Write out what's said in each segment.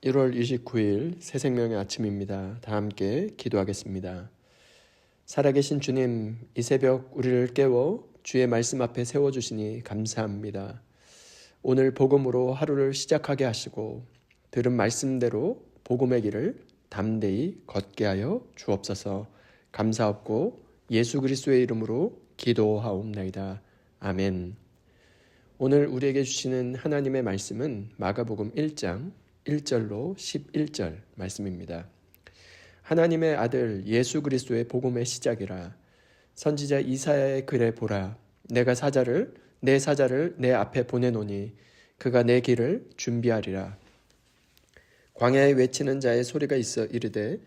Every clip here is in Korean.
1월 29일 새생명의 아침입니다. 다 함께 기도하겠습니다. 살아계신 주님, 이 새벽 우리를 깨워 주의 말씀 앞에 세워주시니 감사합니다. 오늘 복음으로 하루를 시작하게 하시고 들은 말씀대로 복음의 길을 담대히 걷게 하여 주옵소서. 감사없고 예수 그리스도의 이름으로 기도하옵나이다. 아멘. 오늘 우리에게 주시는 하나님의 말씀은 마가복음 1장 1절로 11절 말씀입니다. 하나님의 아들 예수 그리스도의 복음의 시작이라. 선지자 이사야의 글에 보라. 내가 내 사자를 내 앞에 보내노니 그가 내 길을 준비하리라. 광야에 외치는 자의 소리가 있어 이르되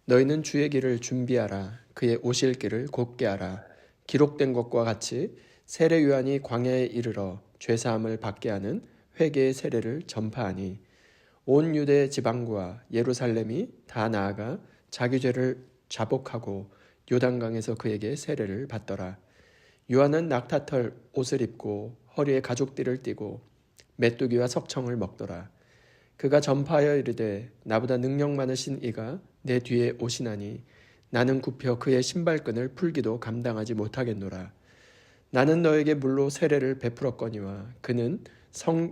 너희는 주의 길을 준비하라. 그의 오실 길을 곧게 하라. 기록된 것과 같이 세례 요한이 광야에 이르러 죄사함을 받게 하는 회개의 세례를 전파하니 온 유대 지방과 예루살렘이 다 나아가 자기 죄를 자복하고 요단강에서 그에게 세례를 받더라. 요한은 낙타털 옷을 입고 허리에 가죽띠를 띠고 메뚜기와 석청을 먹더라. 그가 전파하여 이르되 나보다 능력 많으신 이가 내 뒤에 오시나니 나는 굽혀 그의 신발끈을 풀기도 감당하지 못하겠노라. 나는 너에게 물로 세례를 베풀었거니와 그는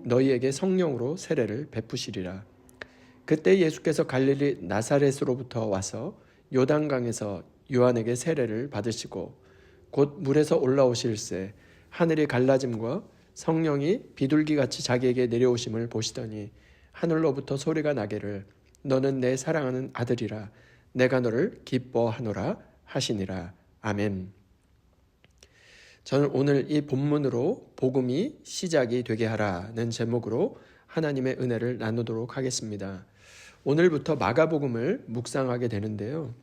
너희에게 성령으로 세례를 베푸시리라. 그때 예수께서 갈릴리 나사렛으로부터 와서 요단강에서 요한에게 세례를 받으시고 곧 물에서 올라오실새 하늘이 갈라짐과 성령이 비둘기같이 자기에게 내려오심을 보시더니 하늘로부터 소리가 나기를 너는 내 사랑하는 아들이라 내가 너를 기뻐하노라 하시니라. 아멘. 저는 오늘 이 본문으로 복음이 시작이 되게 하라는 제목으로 하나님의 은혜를 나누도록 하겠습니다. 오늘부터 마가복음을 묵상하게 되는데요.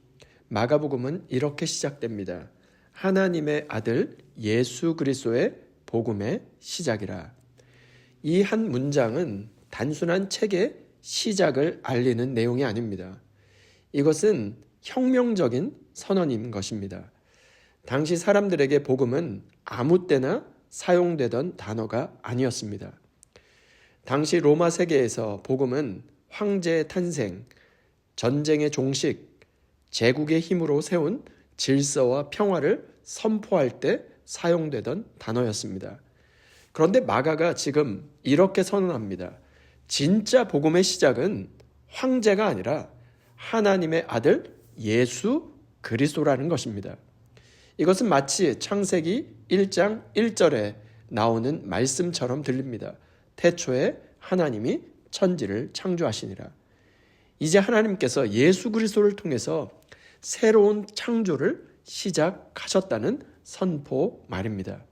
마가복음은 이렇게 시작됩니다. 하나님의 아들 예수 그리스도의 복음의 시작이라. 이 한 문장은 단순한 책의 시작을 알리는 내용이 아닙니다. 이것은 혁명적인 선언인 것입니다. 당시 사람들에게 복음은 아무 때나 사용되던 단어가 아니었습니다. 당시 로마 세계에서 복음은 황제의 탄생, 전쟁의 종식, 제국의 힘으로 세운 질서와 평화를 선포할 때 사용되던 단어였습니다. 그런데 마가가 지금 이렇게 선언합니다. 진짜 복음의 시작은 황제가 아니라 하나님의 아들 예수 그리스도라는 것입니다. 이것은 마치 창세기 1장 1절에 나오는 말씀처럼 들립니다. 태초에 하나님이 천지를 창조하시니라. 이제 하나님께서 예수 그리스도를 통해서 새로운 창조를 시작하셨다는 선포 말입니다.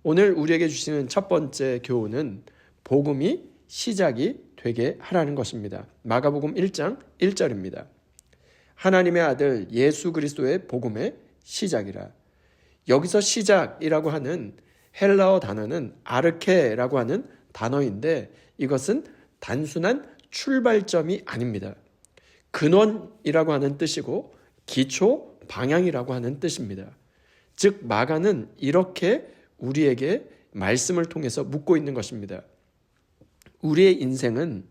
오늘 우리에게 주시는 첫 번째 교훈은 복음이 시작이 되게 하라는 것입니다. 마가복음 1장 1절입니다. 하나님의 아들 예수 그리스도의 복음의 시작이라. 여기서 시작이라고 하는 헬라어 단어는 아르케라고 하는 단어인데 이것은 단순한 출발점이 아닙니다. 근원이라고 하는 뜻이고 기초, 방향이라고 하는 뜻입니다. 즉 마가는 이렇게 우리에게 말씀을 통해서 묻고 있는 것입니다. 우리의 인생은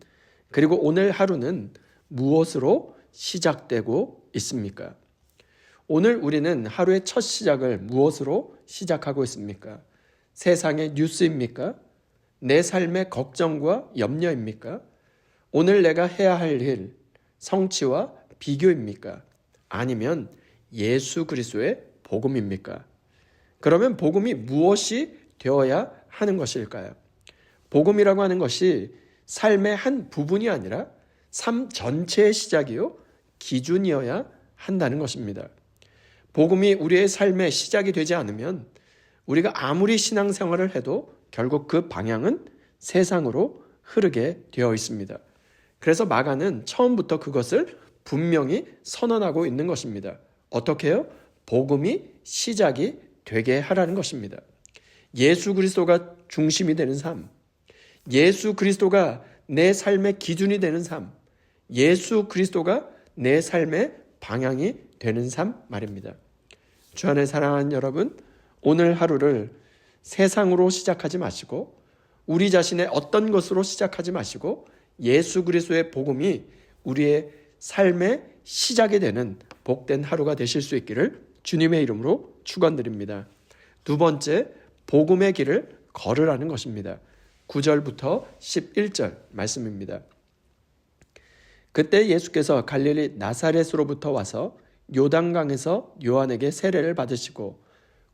그리고 오늘 하루는 무엇으로 시작되고 있습니까? 오늘 우리는 하루의 첫 시작을 무엇으로 시작하고 있습니까? 세상의 뉴스입니까? 내 삶의 걱정과 염려입니까? 오늘 내가 해야 할 일, 성취와 비교입니까? 아니면 예수 그리스도의 복음입니까? 그러면 복음이 무엇이 되어야 하는 것일까요? 복음이라고 하는 것이 삶의 한 부분이 아니라 삶 전체의 시작이요, 기준이어야 한다는 것입니다. 복음이 우리의 삶의 시작이 되지 않으면 우리가 아무리 신앙생활을 해도 결국 그 방향은 세상으로 흐르게 되어 있습니다. 그래서 마가는 처음부터 그것을 분명히 선언하고 있는 것입니다. 어떻게 해요? 복음이 시작이 되게 하라는 것입니다. 예수 그리스도가 중심이 되는 삶, 예수 그리스도가 내 삶의 기준이 되는 삶, 예수 그리스도가 내 삶의 방향이 되는 삶 말입니다. 주 안에 사랑하는 여러분, 오늘 하루를 세상으로 시작하지 마시고 우리 자신의 어떤 것으로 시작하지 마시고 예수 그리스도의 복음이 우리의 삶의 시작이 되는 복된 하루가 되실 수 있기를 주님의 이름으로 축원드립니다. 두 번째, 복음의 길을 걸으라는 것입니다. 9절부터 11절 말씀입니다. 그때 예수께서 갈릴리 나사렛으로부터 와서 요단강에서 요한에게 세례를 받으시고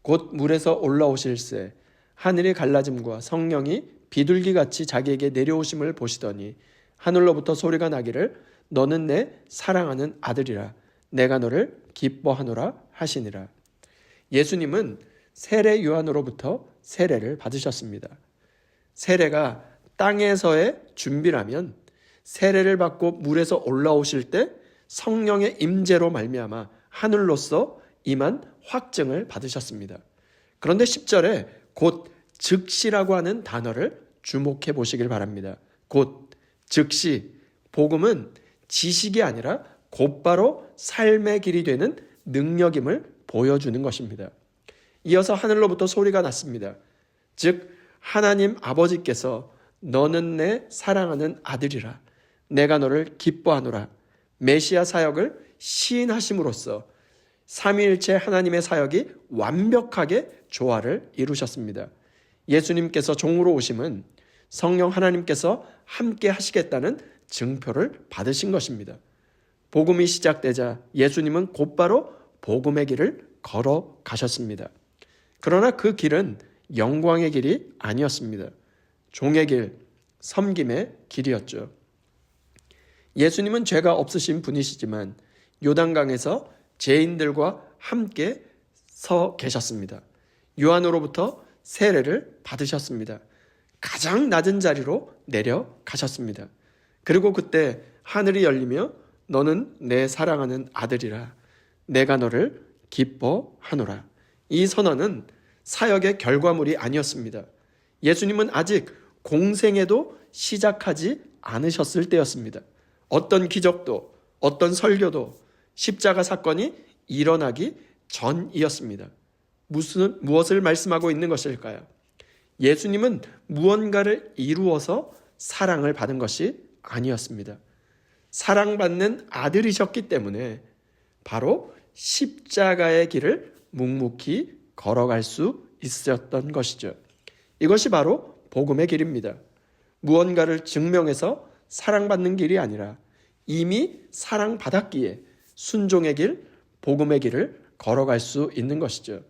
곧 물에서 올라오실새 하늘이 갈라짐과 성령이 비둘기같이 자기에게 내려오심을 보시더니 하늘로부터 소리가 나기를 너는 내 사랑하는 아들이라 내가 너를 기뻐하노라 하시니라. 예수님은 세례 요한으로부터 세례를 받으셨습니다. 세례가 땅에서의 준비라면 세례를 받고 물에서 올라오실 때 성령의 임재로 말미암아 하늘로서 임한 확증을 받으셨습니다. 그런데 10절에 곧 즉시라고 하는 단어를 주목해 보시길 바랍니다. 곧 즉시, 복음은 지식이 아니라 곧바로 삶의 길이 되는 능력임을 보여주는 것입니다. 이어서 하늘로부터 소리가 났습니다. 즉 하나님 아버지께서 너는 내 사랑하는 아들이라 내가 너를 기뻐하노라 메시아 사역을 시인하심으로써 삼위일체 하나님의 사역이 완벽하게 조화를 이루셨습니다. 예수님께서 종으로 오심은 성령 하나님께서 함께 하시겠다는 증표를 받으신 것입니다. 복음이 시작되자 예수님은 곧바로 복음의 길을 걸어가셨습니다. 그러나 그 길은 영광의 길이 아니었습니다. 종의 길, 섬김의 길이었죠. 예수님은 죄가 없으신 분이시지만 요단강에서 죄인들과 함께 서 계셨습니다. 요한으로부터 세례를 받으셨습니다. 가장 낮은 자리로 내려가셨습니다. 그리고 그때 하늘이 열리며 너는 내 사랑하는 아들이라 내가 너를 기뻐하노라. 이 선언은 사역의 결과물이 아니었습니다. 예수님은 아직 공생에도 시작하지 않으셨을 때였습니다. 어떤 기적도 어떤 설교도 십자가 사건이 일어나기 전이었습니다. 무엇을 말씀하고 있는 것일까요? 예수님은 무언가를 이루어서 사랑을 받은 것이 아니었습니다. 사랑받는 아들이셨기 때문에 바로 십자가의 길을 묵묵히 걸어갈 수 있었던 것이죠. 이것이 바로 복음의 길입니다. 무언가를 증명해서 사랑받는 길이 아니라 이미 사랑받았기에 순종의 길, 복음의 길을 걸어갈 수 있는 것이죠.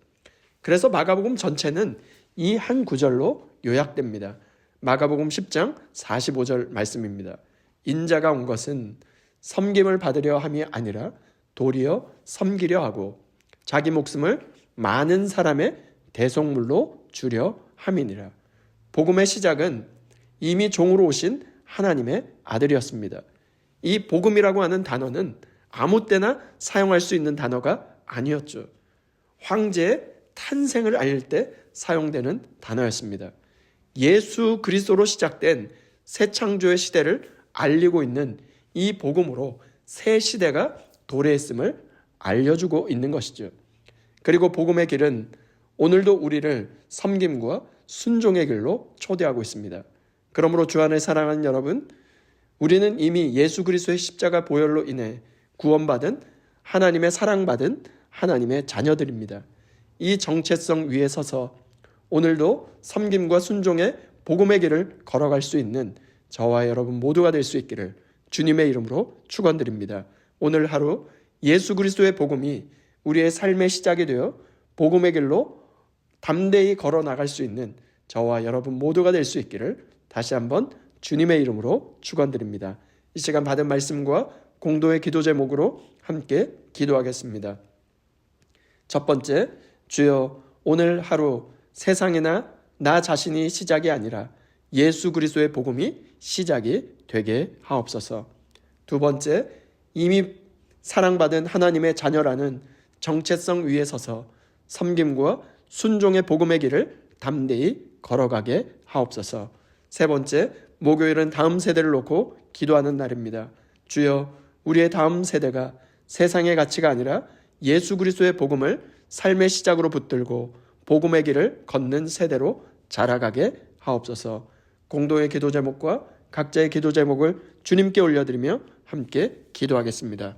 그래서 마가복음 전체는 이 한 구절로 요약됩니다. 마가복음 10장 45절 말씀입니다. 인자가 온 것은 섬김을 받으려 함이 아니라 도리어 섬기려 하고 자기 목숨을 많은 사람의 대속물로 주려 함이니라. 복음의 시작은 이미 종으로 오신 하나님의 아들이었습니다. 이 복음이라고 하는 단어는 아무 때나 사용할 수 있는 단어가 아니었죠. 황제의 탄생을 알릴 때 사용되는 단어였습니다. 예수 그리스도로 시작된 새 창조의 시대를 알리고 있는 이 복음으로 새 시대가 도래했음을 알려주고 있는 것이죠. 그리고 복음의 길은 오늘도 우리를 섬김과 순종의 길로 초대하고 있습니다. 그러므로 주 안에 사랑하는 여러분, 우리는 이미 예수 그리스도의 십자가 보혈로 인해 구원받은 하나님의 사랑받은 하나님의 자녀들입니다. 이 정체성 위에 서서 오늘도 섬김과 순종의 복음의 길을 걸어갈 수 있는 저와 여러분 모두가 될 수 있기를 주님의 이름으로 축원드립니다. 오늘 하루 예수 그리스도의 복음이 우리의 삶의 시작이 되어 복음의 길로 담대히 걸어 나갈 수 있는 저와 여러분 모두가 될 수 있기를 다시 한번 주님의 이름으로 축원드립니다. 이 시간 받은 말씀과 공동의 기도 제목으로 함께 기도하겠습니다. 첫 번째, 주여 오늘 하루 세상이나 나 자신이 시작이 아니라 예수 그리스도의 복음이 시작이 되게 하옵소서. 두 번째, 이미 사랑받은 하나님의 자녀라는 정체성 위에 서서 섬김과 순종의 복음의 길을 담대히 걸어가게 하옵소서. 세 번째, 목요일은 다음 세대를 놓고 기도하는 날입니다. 주여, 우리의 다음 세대가 세상의 가치가 아니라 예수 그리스도의 복음을 삶의 시작으로 붙들고 복음의 길을 걷는 세대로 자라가게 하옵소서. 공동의 기도 제목과 각자의 기도 제목을 주님께 올려드리며 함께 기도하겠습니다.